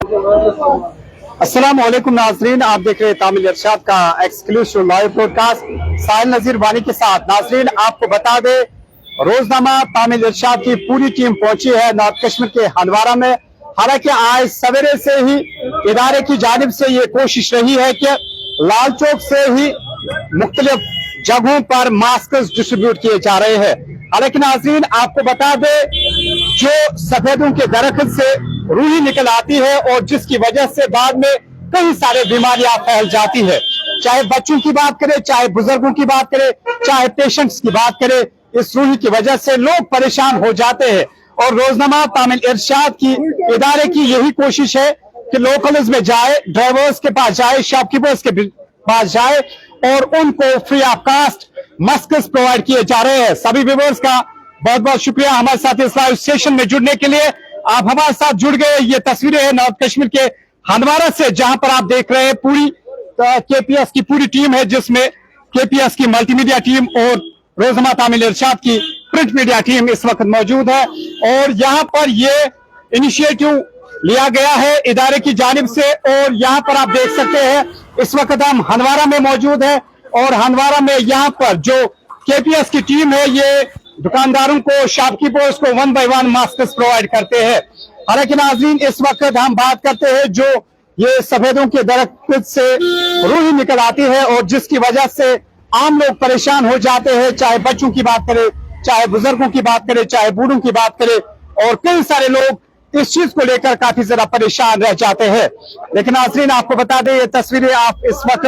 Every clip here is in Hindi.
अस्सलाम वालेकुम नाजरीन, आप देख रहे हैं तामिल इरशाद का एक्सक्लूसिव लाइव ब्रॉडकास्ट साहिल नजीर वानी के साथ। नाजरीन, आपको बता दे, रोजनामा तामिल इरशाद की पूरी टीम पहुंची है नॉर्थ कश्मीर के हंदवारा में। हालांकि आज सवेरे से ही इदारे की जानिब से ये कोशिश रही है कि लाल चौक से ही मुख्तलिफ जगहों पर मास्क डिस्ट्रीब्यूट किए जा रहे हैं। हालांकि नाजरीन, आपको बता दे, जो सफेदों के दरख्त से रूही निकल आती है और जिसकी वजह से बाद में कई सारे बीमारियां फैल जाती है, चाहे बच्चों की बात करें, चाहे बुजुर्गों की बात करें, चाहे पेशेंट्स की बात करें, इस रूही की वजह से लोग परेशान हो जाते हैं। और रोजनामा तामिल इरशाद की इदारे की यही कोशिश है कि लोकल्स में जाए, ड्राइवर्स के पास जाए, शॉपकीपर्स के पास जाए और उनको free of cost mask provide किए जा रहे हैं। सभी व्यूअर्स का बहुत बहुत शुक्रिया हमारे साथ इस लाइव सेशन में जुड़ने के लिए। आप हमारे साथ जुड़ गए। ये तस्वीरें हैं नॉर्थ कश्मीर के हंदवारा से, जहां पर आप देख रहे हैं पूरी केपीएस की पूरी टीम है, जिसमें केपीएस की मल्टीमीडिया टीम और रोजनामा तामिल इरशाद की प्रिंट मीडिया टीम इस वक्त मौजूद है। और यहाँ पर ये इनिशिएटिव लिया गया है इदारे की जानिब से। और यहाँ पर आप देख सकते हैं, इस वक्त हम हंदवारा में मौजूद है और हंदवारा में यहाँ पर जो केपीएस की टीम है, ये दुकानदारों को, शॉपकीपर्स को 1 बाय 1 मास्क प्रोवाइड करते हैं। हालांकि नाजरीन, इस वक्त हम बात करते हैं जो ये सफेदों के दरख्त से रूही निकल आती है और जिसकी वजह से आम लोग परेशान हो जाते हैं, चाहे बच्चों की बात करें, चाहे बुजुर्गों की बात करें, चाहे बूढ़ों की बात करें, और कई सारे लोग इस चीज को लेकर काफी ज्यादा परेशान रह जाते हैं। लेकिन नाजरीन, आपको बता दें, ये तस्वीरें आप इस वक्त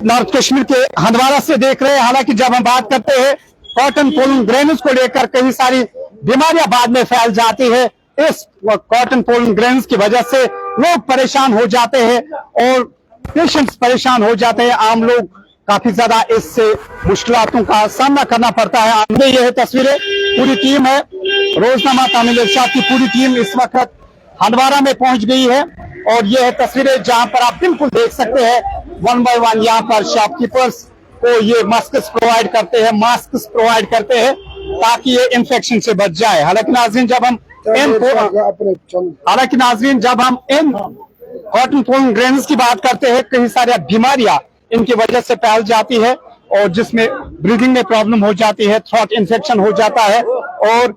नॉर्थ कश्मीर के हंदवारा से देख रहे हैं। हालांकि जब हम बात करते हैं कॉटन पोलन ग्रेन्स को लेकर, कई सारी बीमारियां बाद में फैल जाती है। इस कॉटन पोलन ग्रेन्स की वजह से लोग परेशान हो जाते हैं और पेशेंट्स परेशान हो जाते हैं। आम लोग काफी ज्यादा इससे मुश्किलों का सामना करना पड़ता है। आमने यह तस्वीरें, पूरी टीम है, रोजनामा तामिल इरशाद की पूरी टीम इस वक्त हंदवारा में पहुंच गई है। और यह है तस्वीरें जहां पर आप बिल्कुल देख सकते हैं 1 बाय 1 यहाँ पर शॉपकीपर्स को ये मास्क प्रोवाइड करते हैं ताकि ये इन्फेक्शन से बच जाए। हालांकि नाज़रीन, जब हम इन कॉटन पोलन ग्रेन्स की बात करते हैं, कई सारी बीमारियां इनकी वजह से फैल जाती है और जिसमें ब्रीदिंग में प्रॉब्लम हो जाती है, थ्रोट इन्फेक्शन हो जाता है और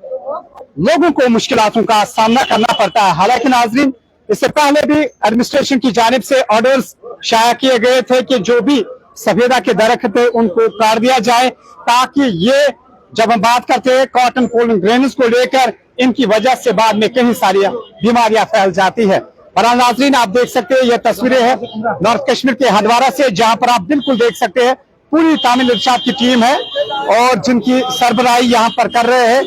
लोगों को मुश्किलों का सामना करना पड़ता है। हालांकि नाज़रीन, इससे पहले भी एडमिनिस्ट्रेशन की जानिब से ऑर्डर्स शाया किए गए थे कि जो भी सफेदा के दरख्त है उनको काट दिया जाए, ताकि ये, जब हम बात करते हैं कॉटन पोलन ग्रेन्स को लेकर, इनकी वजह से बाद में कई सारी बीमारियां फैल जाती है। बहरहाल नाज़रीन, आप देख सकते हैं, ये तस्वीरें हैं नॉर्थ कश्मीर के हंदवारा से, जहां पर आप बिल्कुल देख सकते हैं पूरी तामिल इरशाद की टीम है और जिनकी सरबराही यहाँ पर कर रहे हैं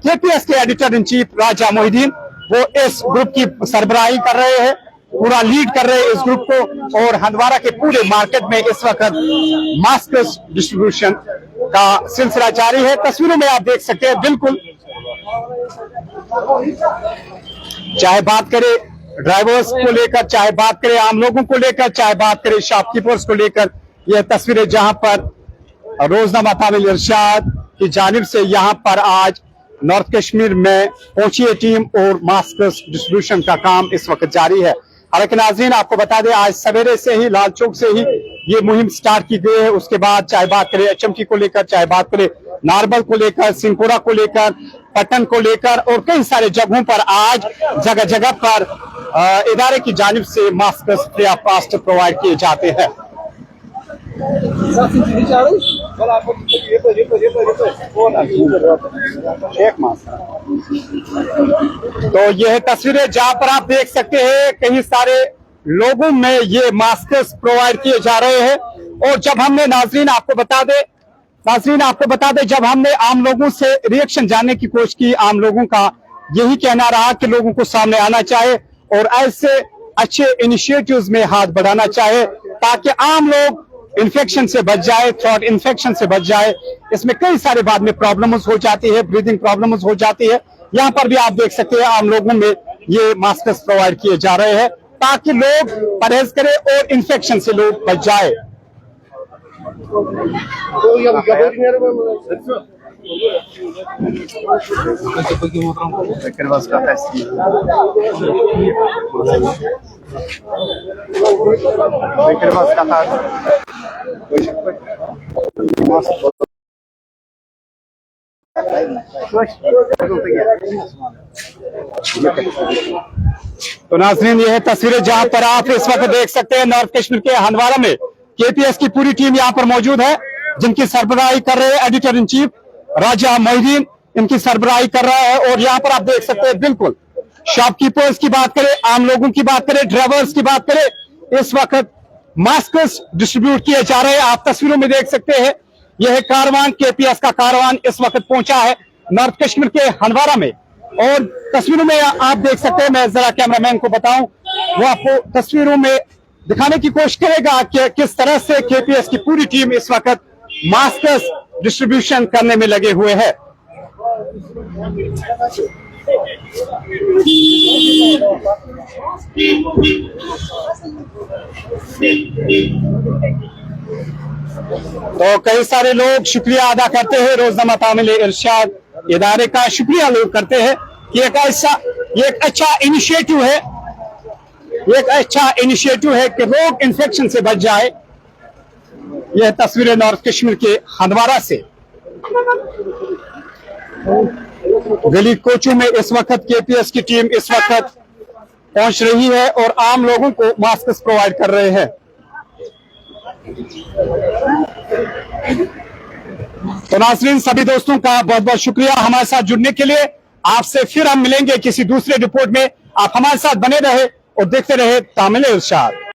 केपीएस के एडिटर इन चीफ राजा मोहिद्दीन। वो इस ग्रुप की सरबराही कर रहे हैं, पूरा लीड कर रहे हैं इस ग्रुप को। और हंदवारा के पूरे मार्केट में इस वक्त मास्क डिस्ट्रीब्यूशन का सिलसिला जारी है। तस्वीरों में आप देख सकते हैं, बिल्कुल, चाहे बात करें ड्राइवर्स को लेकर, चाहे बात करें आम लोगों को लेकर, चाहे बात करें शॉपकीपर्स को लेकर, यह तस्वीरें जहां पर रोजनामा तामिल इरशाद की जानिब से यहाँ पर आज नॉर्थ कश्मीर में पहुंची है टीम और मास्क डिस्ट्रीब्यूशन का काम इस वक्त जारी है। हालांकि नाज़रीन, आपको बता दें, आज सवेरे से ही लाल चौक से ही ये मुहिम स्टार्ट की गई है। उसके बाद चाहे बात करें HMT को लेकर, चाहे बात करें नारबल को लेकर, सिंहपुरा को लेकर, पट्टन को लेकर, और कई सारे जगहों पर आज जगह जगह पर इदारे की जानिब से mask free of cost provide किए जाते हैं। तो यह तस्वीरें जहां पर आप देख सकते हैं कई सारे लोगों में ये मास्क प्रोवाइड किए जा रहे हैं। और जब हमने नाज़रीन आपको बता दें, जब हमने आम लोगों से रिएक्शन जानने की कोशिश की, आम लोगों का यही कहना रहा कि लोगों को सामने आना चाहिए और ऐसे अच्छे इनिशिएटिव्स में हाथ बढ़ाना चाहिए ताकि आम लोग इन्फेक्शन से बच जाए, थ्रोट इन्फेक्शन से बच जाए। इसमें कई सारे बाद में प्रॉब्लम्स हो जाती है, ब्रीदिंग प्रॉब्लम्स हो जाती है। यहाँ पर भी आप देख सकते हैं आम लोगों में ये मास्क प्रोवाइड किए जा रहे हैं ताकि लोग परहेज करें और इन्फेक्शन से लोग बच जाए। तो नाज़रीन, ये है तस्वीरें जहां पर आप इस वक्त देख सकते हैं नॉर्थ कश्मीर के हंदवारा में केपीएस की पूरी टीम यहां पर मौजूद है, जिनकी सरबराही कर रहे हैं एडिटर इन चीफ राजा मोहिदीन, इनकी सरबराही कर रहा है। और यहां पर आप देख सकते हैं बिल्कुल शॉपकीपर्स की बात करें, आम लोगों की बात करें, ड्राइवर्स की बात करें, इस वक्त मास्क डिस्ट्रीब्यूट किए जा रहे हैं। आप तस्वीरों में देख सकते हैं यह कारवान, केपीएस का कारवान इस वक्त पहुंचा है नॉर्थ कश्मीर के हंदवारा में। और तस्वीरों में आप देख सकते हैं, मैं जरा कैमरामैन को बताऊं, वो आपको तस्वीरों में दिखाने की कोशिश करेगा कि किस तरह से केपीएस की पूरी टीम इस वक्त मास्क डिस्ट्रीब्यूशन करने में लगे हुए हैं। तो कई सारे लोग शुक्रिया अदा करते हैं, रोजनामा तामील इरशाद इदारे का शुक्रिया लोग करते हैं कि एक अच्छा इनिशिएटिव है, एक अच्छा इनिशिएटिव है कि लोग इन्फेक्शन से बच जाए। यह तस्वीरें नॉर्थ कश्मीर के हंदवारा से गली कोचों में इस वक्त केपीएस की टीम इस वक्त पहुंच रही है और आम लोगों को मास्क प्रोवाइड कर रहे हैं। तो नाज़रीन, सभी दोस्तों का बहुत बहुत शुक्रिया हमारे साथ जुड़ने के लिए। आपसे फिर हम मिलेंगे किसी दूसरे रिपोर्ट में। आप हमारे साथ बने रहे और देखते रहे तामिल इरशाद।